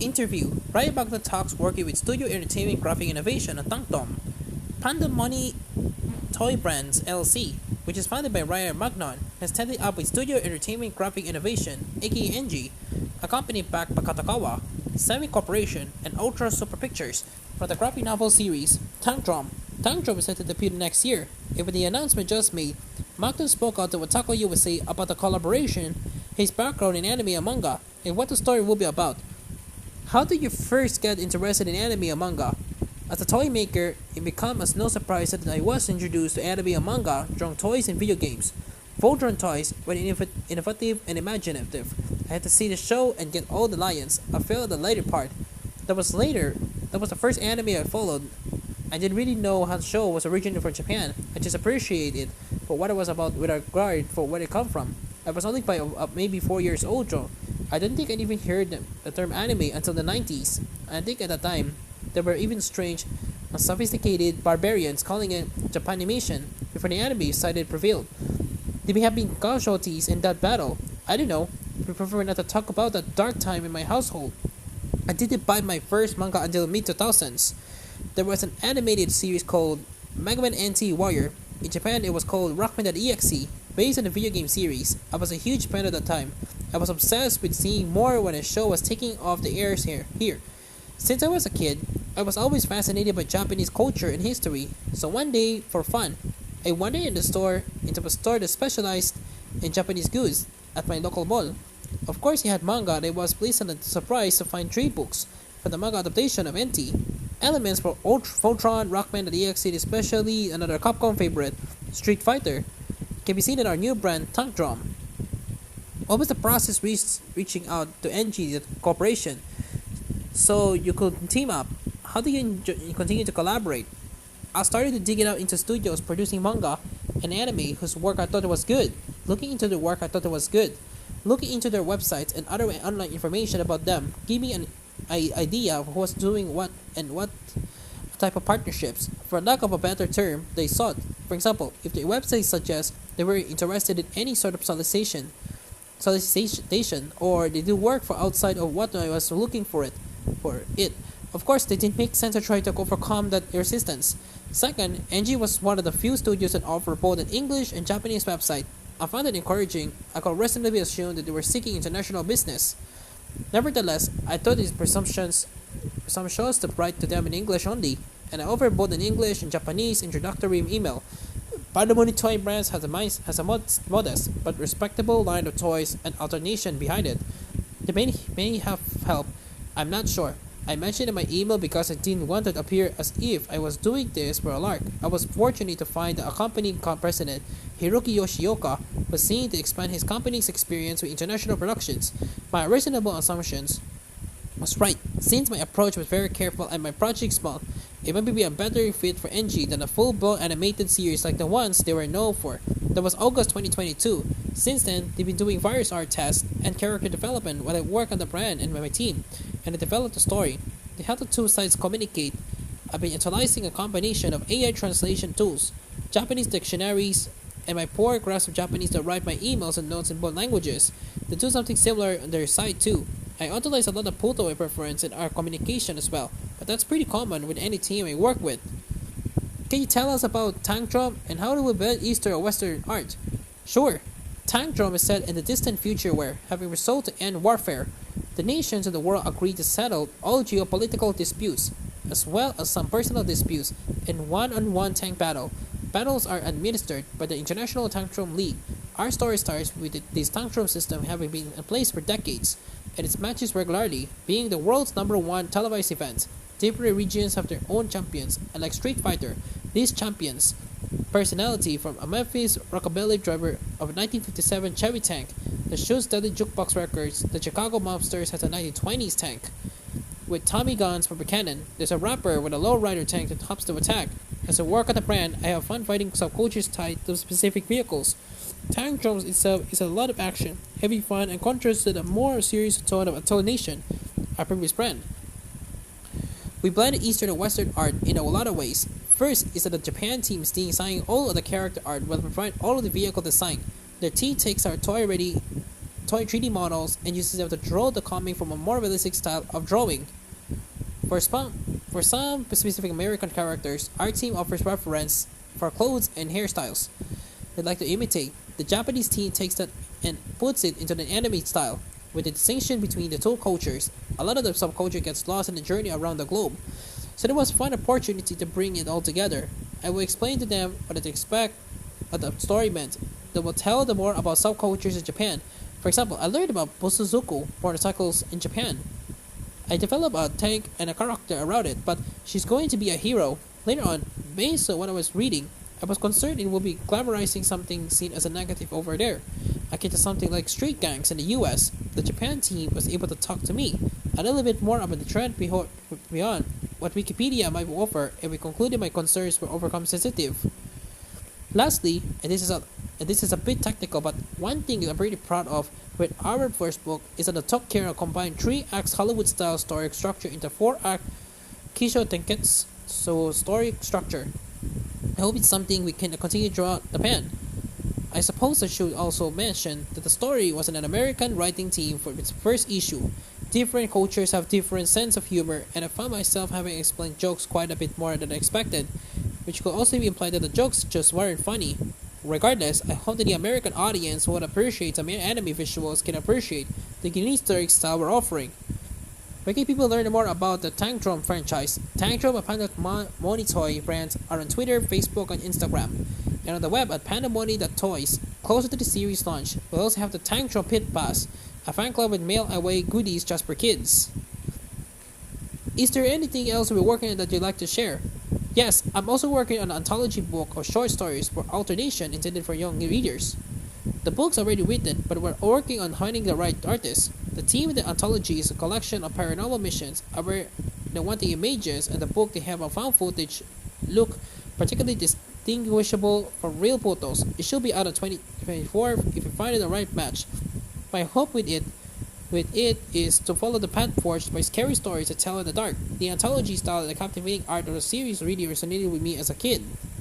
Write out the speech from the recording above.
Interview. Riot Magnon talks working with Studio Entertainment Graphic Innovation and Tankdrome. Panda Money Toy Brands LLC, which is founded by Riot Magnon, has teamed up with Studio Entertainment Graphic Innovation, aka NG, a company backed by Katakawa, Semi Corporation, and Ultra Super Pictures for the graphic novel series Tankdrome. Tankdrome is set to debut next year, and with the announcement just made, Magnon spoke out to Wataku USA about the collaboration, his background in anime and manga, and what the story will be about. How did you first get interested in anime and manga? As a toy maker, it becomes no surprise that I was introduced to anime and manga during toys and video games. Full-drawn toys were innovative and imaginative. I had to see the show and get all the lions. I failed at the later part. That was the first anime I followed. I didn't really know how the show was originally from Japan. I just appreciated it for what it was about with regard for where it come from. I was only maybe 4 years old though. I don't think I even heard the term anime until the 90s. I think at that time, there were even strange, sophisticated barbarians calling it Japanimation before the anime side prevailed. There may have been casualties in that battle. I don't know. We prefer not to talk about that dark time in my household. I didn't buy my first manga until mid-2000s. There was an animated series called Magnon Warrior. In Japan, it was called Rockman.exe, based on the video game series. I was a huge fan at the time. I was obsessed with seeing more when a show was taking off the airs here. Since I was a kid, I was always fascinated by Japanese culture and history. So one day, for fun, I wandered into a store that specialized in Japanese goods at my local mall. Of course, he had manga, and I was pleasantly surprised to find 3 books for the manga adaptation of NT. Elements for Voltron, Rockman.exe, especially another Capcom favorite, Street Fighter, can be seen in our new brand, Tankdrome. What was the process reaching out to NG, the corporation, so you could team up? How do you continue to collaborate? I started to dig it out into studios producing manga and anime whose work I thought was good. Looking into their work I thought it was good. Looking into their websites and other online information about them gave me an idea of who was doing what and what type of partnerships. For lack of a better term, they sought. For example, if the website suggests they were interested in any sort of solicitation, or they do work for outside of what I was looking for it. Of course, it didn't make sense to try to overcome that resistance. Second, NG was one of the few studios that offer both an English and Japanese website. I found it encouraging. I could reasonably assume that they were seeking international business. Nevertheless, I thought these presumptions to write to them in English only, and I offered both an English and Japanese introductory email. Pandamoni Toy Brands has a modest but respectable line of toys and alternation behind it. They may have helped, I'm not sure. I mentioned in my email because I didn't want it to appear as if I was doing this for a lark. I was fortunate to find the accompanying president, Hiroki Yoshioka, was seen to expand his company's experience with international productions. My reasonable assumptions was right. Since my approach was very careful and my project small, it might be a better fit for NG than a full-blown animated series like the ones they were known for. That was August 2022. Since then, they've been doing various art tests and character development while I work on the brand and with my team, and I developed the story. To help the two sides communicate, I've been utilizing a combination of AI translation tools, Japanese dictionaries, and my poor grasp of Japanese to write my emails and notes in both languages. They do something similar on their side too. I utilize a lot of Puto preference in our communication as well, but that's pretty common with any team I work with. Can you tell us about Tankdrome and how it will blend Eastern or Western art? Sure. Tankdrome is set in the distant future where, having resolved to end warfare, the nations of the world agreed to settle all geopolitical disputes, as well as some personal disputes, in one-on-one tank battle. Battles are administered by the International Tankdrome League. Our story starts with this Tankdrome system having been in place for decades, and its matches regularly, being the world's #1 televised event. Different regions have their own champions, and like Street Fighter, these champions personality from a Memphis rockabilly driver of a 1957 Chevy tank that shoots deadly jukebox records. The Chicago Mobsters has a 1920s tank with Tommy guns from Buchanan. There's a rapper with a lowrider tank that hops to attack. As I work at the brand, I have fun fighting subcultures tied to specific vehicles. Tankdrome itself is a lot of action, heavy fun, and contrasts to the more serious tone of Atoll Nation, our previous brand. We blended Eastern and Western art in a lot of ways. First is that the Japan team is designing all of the character art while provide all of the vehicle design. Their team takes our toy 3D models and uses them to draw the comic from a more realistic style of drawing. For some specific American characters, our team offers reference for clothes and hairstyles they'd like to imitate. The Japanese team takes that and puts it into the anime style. With the distinction between the two cultures, a lot of the subculture gets lost in the journey around the globe. So it was a fun opportunity to bring it all together. I will explain to them what to expect, what the story meant. They will tell them more about subcultures in Japan. For example, I learned about Bosuzoku motorcycles in Japan. I developed a tank and a character around it, but she's going to be a hero. Later on, based on what I was reading, I was concerned it would be glamorizing something seen as a negative over there. Akin to something like street gangs in the US, the Japan team was able to talk to me a little bit more about the trend beyond what Wikipedia might offer, and we concluded my concerns were overcome sensitive. Lastly, and this is a bit technical, but one thing I'm pretty proud of with our first book is that the Top Care combined 3-act Hollywood-style story structure into 4-act Kisho Tenketsu story structure. I hope it's something we can continue throughout Japan. I suppose I should also mention that the story was an American writing team for its first issue. Different cultures have different sense of humor, and I found myself having explained jokes quite a bit more than I expected, which could also imply that the jokes just weren't funny. Regardless, I hope that the American audience who appreciates anime visuals can appreciate the unique story style we're offering. Where can people learn more about the Tankdrome franchise? Tankdrome and Panda Money Toy brands are on Twitter, Facebook, and Instagram, and on the web at pandamoni.toys. Closer to the series launch, we'll also have the Tankdrome Pit Pass, a fan club with mail-away goodies just for kids. Is there anything else we're working on that you'd like to share? Yes, I'm also working on an anthology book of short stories for alternation intended for young readers. The book's already written, but we're working on finding the right artist. The theme of the anthology is a collection of paranormal missions, where they want the images and the book they have a found footage look particularly distinguishable from real photos. It should be out of 2024 if you find the right match. My hope with it is to follow the path forged by scary stories to tell in the dark. The anthology style and the captivating art of the series really resonated with me as a kid.